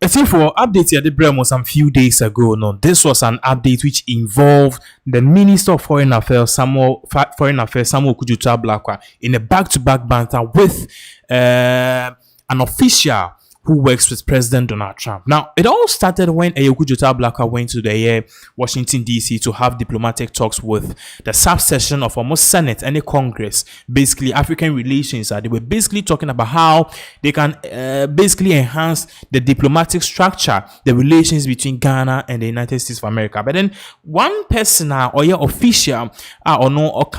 For update here, the Brem was some few days ago. No, this was an update which involved the Minister of Foreign Affairs Samuel Kujuta Blakwa in a back-to-back banter with an official who works with President Donald Trump. Now, it all started when Kujuta Blakwa went to the Washington D.C. to have diplomatic talks with the subsection of almost Senate and the Congress, basically African relations. They were basically talking about how they can basically enhance the diplomatic structure, the relations between Ghana and the United States of America. But then one person or official or no or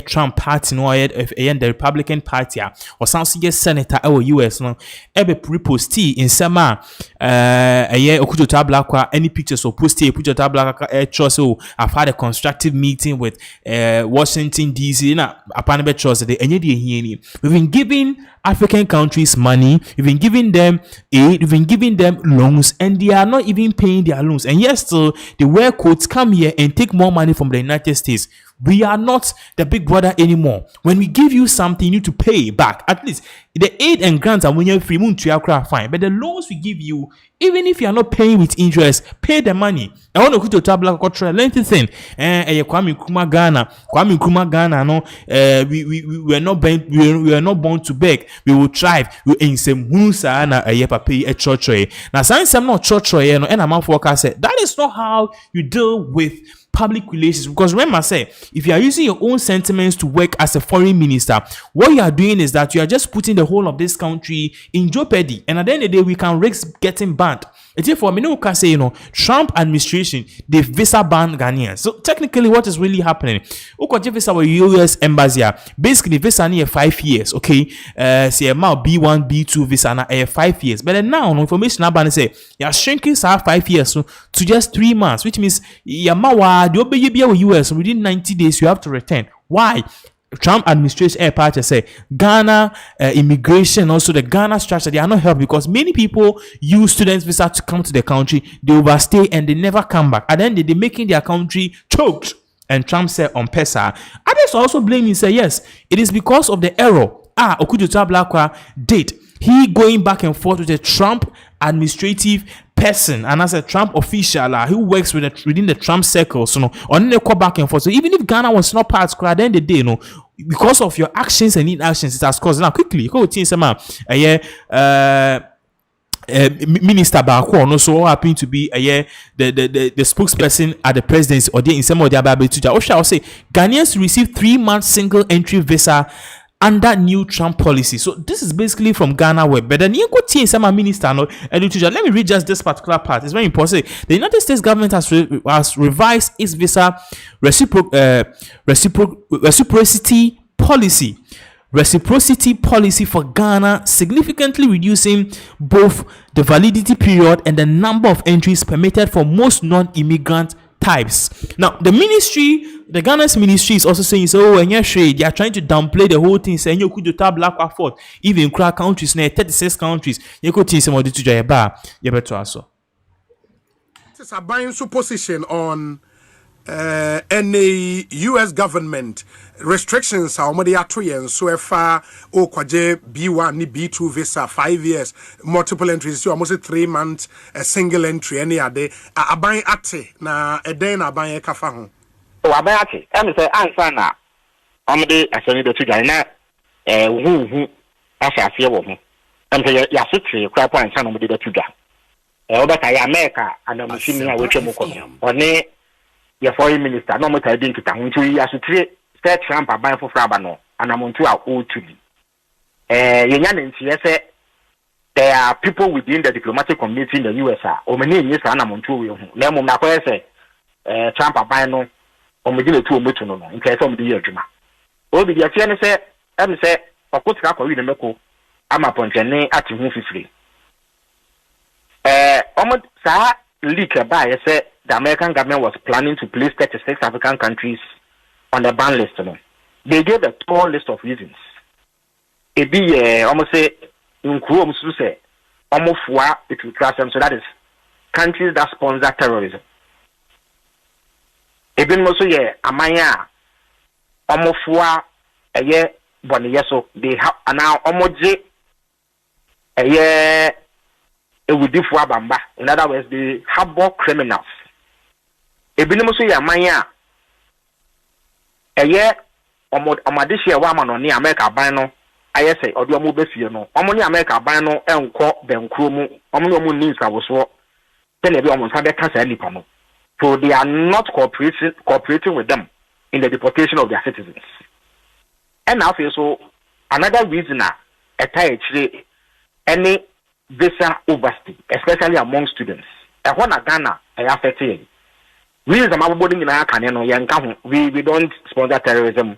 Trump party no or the Republican Party or some senator or US no ebe repost in summer Okujota Blakwa any pictures or post Okujota Blakwa so I've had a constructive meeting with Washington DC na apana trust the we've been giving African countries money, we've been giving them aid, we've been giving them loans, and they are not even paying their loans. And yes, still the wear coats come here and take more money from the United States. We are not the big brother anymore. When we give you something, you need to pay back. At least the aid and grants are when you're free, fine. But the loans we give you, even if you are not paying with interest, pay the money. I want to go to tabla cultural lengthy thing. Kwame Nkrumah Ghana. No, we are not born to beg. We will thrive. We in some hunsa na pay a church. Now, since I'm not church no, and I'm forecast said that is not how you deal with public relations. Because remember, I say if you are using your own sentiments to work as a foreign minister, what you are doing is that you are just putting the whole of this country in jeopardy. And at the end of the day, we can risk getting banned. It's for me, can say, Trump administration, they visa ban Ghanaians. So technically, what is really happening? Visa with US embassy, basically visa near 5 years. Okay, say amount B1, B2 visa na 5 years. But then now, information about say you're shrinking 5 years to just 3 months, which means Yamawa the obey with US within 90 days you have to return. Why? Trump administration party say Ghana immigration, also the Ghana structure, they are not helped because many people use students visa to come to the country, they overstay and they never come back. At the end, they're making their country choked. And Trump said on Pesa. Others also blame him, say yes, it is because of the error Okudota Blakwa did. He going back and forth with the Trump administrative person and as a Trump official who works within the Trump circles, on the back and forth. So even if Ghana was not part of the end of the day, because of your actions and inactions, it has caused. Now quickly, go to Minister Bako also happened to be the spokesperson at the presidency or in some of the Bible to I'll say Ghanaians receive 3 months single entry visa under new Trump policy. So this is basically from Ghana web. But then you could see some minister let me read just this particular part. It's very important. The United States government has revised its visa reciprocity policy for Ghana, significantly reducing both the validity period and the number of entries permitted for most non-immigrant types. Now, the Ghana's ministry is also saying, and yes, they are trying to downplay the whole thing, saying you could do black effort, even crack countries, 36 countries, you could see some of the two you better also. It's a buying supposition on any US government restrictions how many are 2 years so far kwaje B1 ni B2 visa 5 years multiple entries so almost 3 months a single entry any ade aban ate na eden aban kafa ho o aban ate am say answer na omde asani do tuga na hu asase wo ho am say ya sotwe kra point na omde do tuga obata ya America and am shimi na wetwe mo ko one your foreign minister no matter din kita huntu ya sotwe state Trump aban for fraba no anamuntu a o to be yenya ntie say there are people within the diplomatic community in the USA o many yes anamuntu we hu na mum na kwa say Trump aban no o medile tu o metu no no nke say o medile adwuma o bi dia tie ne say em say okotika kwa wi ne meko ama pontene ati hu fifiri omod sa leak about say the American government was planning to place 36 African countries on the ban list. They gave a tall list of reasons. It be almost say in Kuom say almost it will class them. So that is countries that sponsor terrorism. Even also amaya almost a year so they have now almost a year ewudi fu abamba. In other words, they harbor criminals. Ebinom so ya manya eye omadehye wa ma no ne America ban no aye say odi omo befie no omo ne America ban no enko benkro mu omo ne omo ni nsawoso tell be omo nsa be ka sa nipa no. So they are not cooperating with them in the deportation of their citizens. And now so another reason any visa overstay, especially among students. And when Ghana affected, we don't sponsor terrorism,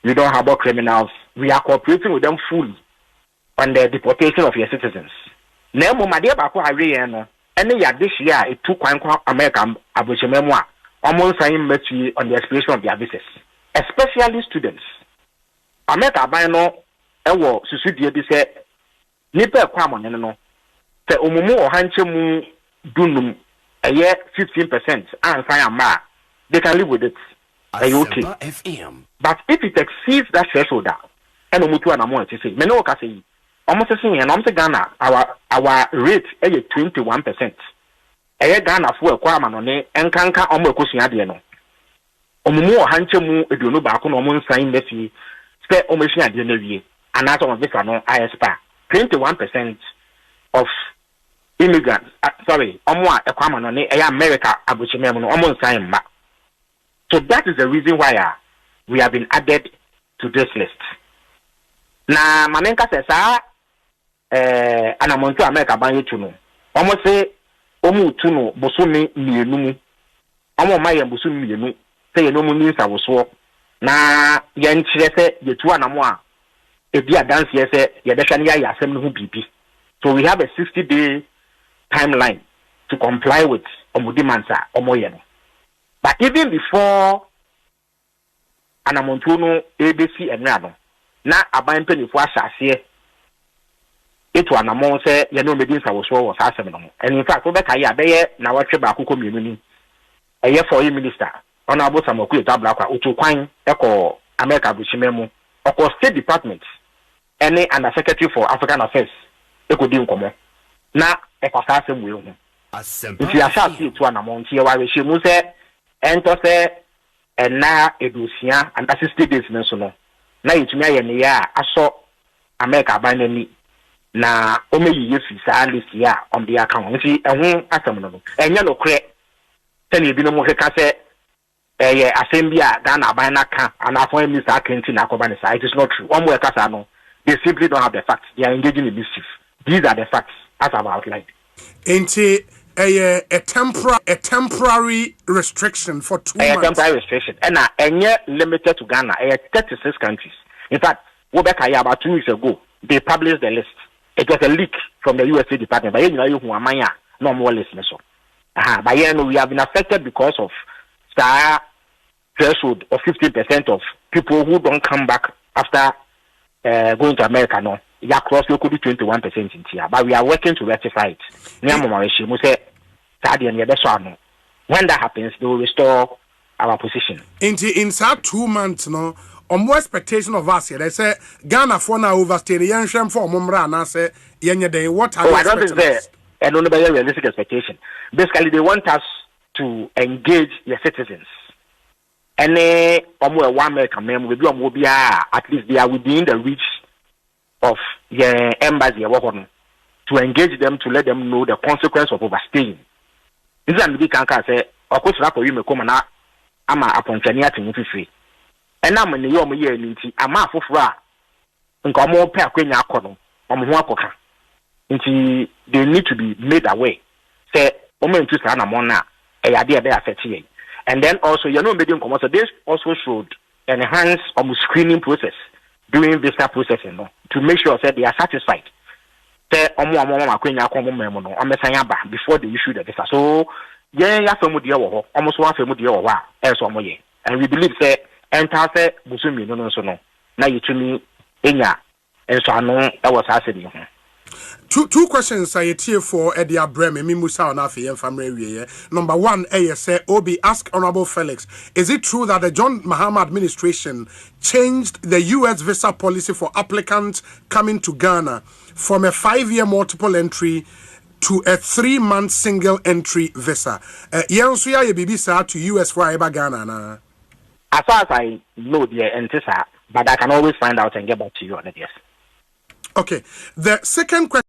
we don't harbor criminals, we are cooperating with them fully on the deportation of your citizens. Nemo Madia Bako Ariano, any this year it took American Abushememwa, almost saying mercy on the expiration of their visas, especially students. America by no ewo susudie bi se nipa kwa amone no se omumu ohanchemu dunum eye 15% ansan ama they can live with it. Okay. FM. But if it exceeds that threshold and omutu anamo ati say me no ka say almost saying and almost Ghana our rate is 21%. Eye Ghana for kwa amanone enkanka omo ekosua de no omumu ohanchemu eduonu ba ko no omo nsan mefi say omission at the end and out of this no ISPA 21% of immigrants omwa ekwama no ne America abuchimem no omon sign ma. So that is the reason why we have been added to this list. Na manenka sesa anamontu America ban yetu no omo se omu tu no bosome mienu mu omo ma ye bosome mienu say ye no mu nsa woso na yenchire se yetu anamo a ebi adanse ye se ye behwa ne ya asem no hu bibi. So we have a 60-day timeline to comply with omudimansa omoye no. But even before anamontu no ABC enra no na aban penifo asase etu anamon se ye no medinsa wo so asem no. And in fact we be kai abeye na watwe ba akoko mienu ni eye for minister Honorable Samoku Tabla utu kwan eko America bushimemu oko State Department any under Secretary for African Affairs eko di nkomo na eko sase mu ehu if you are to anamon tie wa we mu se ento se na edusia and 60 days so no na yitumi aye ne ya aso America ban nani na omeyi yefi sa list ya on the account nti ehu asem no enya no kre tani bi no mo keka se assembly Ghana by Naka and after Mr. Clinton Akobanisa. It is not true. One more no, they simply don't have the facts. They are engaging in mischief. These are the facts as I've outlined. Ain't a temporary restriction for 2 months? A temporary restriction. And limited to Ghana. 36 countries. In fact, about 2 weeks ago, they published the list. It was a leak from the USA Department. But you know who am no more listeners. But we have been affected because of threshold of 50% of people who don't come back after going to America. No, across you could be 21% in here, but we are working to rectify it. When that happens, they will restore our position. Inside 2 months, no, on more expectation of us here. They say Ghana for now overstay the young for Mumra and I say, what are I don't think there and only by a realistic expectation. Basically, they want us to engage your citizens. Any almost 1 American member will be at least they are within the reach of your embassy to engage them, to let them know the consequence of overstaying. This is a big cancer. Say, of course, you may come and I'm a ponchania to free. And I'm in the Yom year in I'm a fufra and come more per queen yakono or they need to be made aware. Say, Omen to Sanamona, a idea they are affecting. And then also, medium commerce, this also should enhance screening process during visa processing to make sure that they are satisfied. Before they issue the visa. So, almost and we believe that enter Busumi no. Now you to me, and so I know that was asking. Two questions I hear for Eddie Abreme, Mimusa and Afi and family. Number one, say, Obi, ask Honorable Felix, is it true that the John Mahama administration changed the U.S. visa policy for applicants coming to Ghana from a 5-year multiple entry to a 3-month single entry visa. Yansu ya bibisa to US for Ghana na. As far as I know, but I can always find out and get back to you on it. Yes. Okay. The second question.